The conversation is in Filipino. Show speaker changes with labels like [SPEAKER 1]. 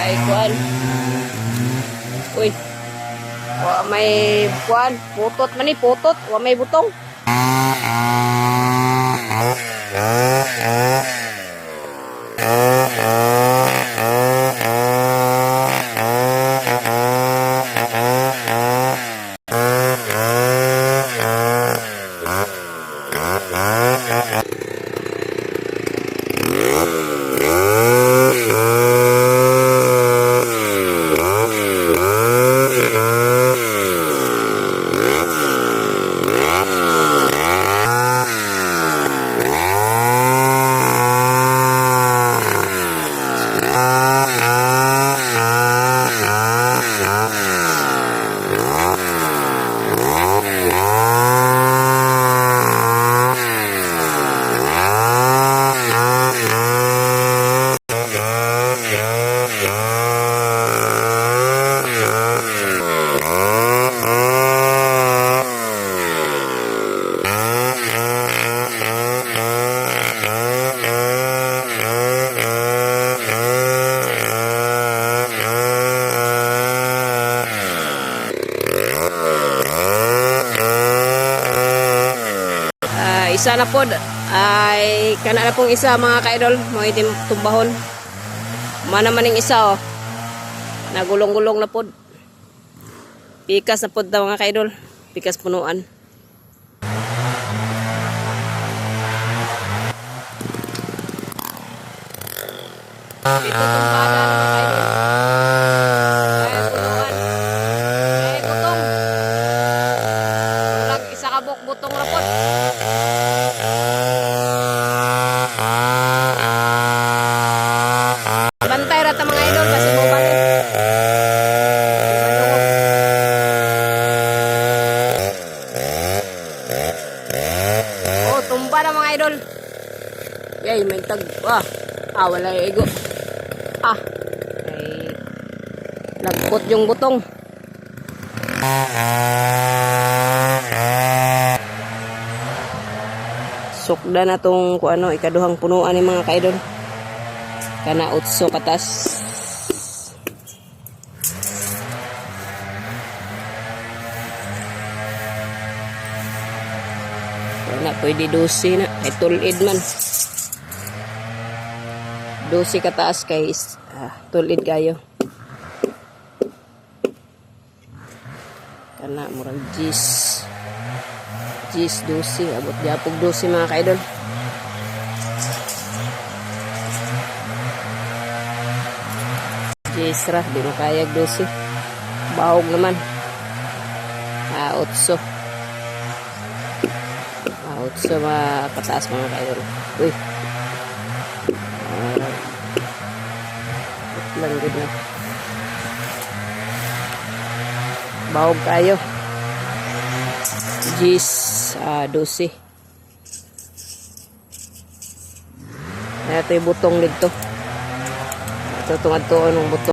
[SPEAKER 1] ay kuan. Uy. Wa may kuan, putot man ni putot, wa may butong. Isa na pod ay kana na pong isa mga ka-idol mo itim tumbahon mana maning isa oh nagulong-gulong na pod pikas na pod daw mga ka-idol pikas punuan ito tumbada na mga ka-idol ay punuan ay butong isa kabok butong na pod. Bantay rata mga idol kasi mo balik. Oh, tumba na mga idol. Yay, may tag. Wala yung igo. Ay, nagpot yung butong. Sukda na tong kuano ikaduhang punuan ni mga ka-idol. Kana utso katas. Wala pwede 12 na. Ay tulid man. 12 kataas kay tulid kayo. Kana murag jis 12 abot diapog 12 mga ka-idol. Jisra di mo kayag 12 bahog naman 8 makataas mga ka-idol. Uy lang good na bahog kayo Jis 12. Ito yung butong dito. Ito itong ato anong butong.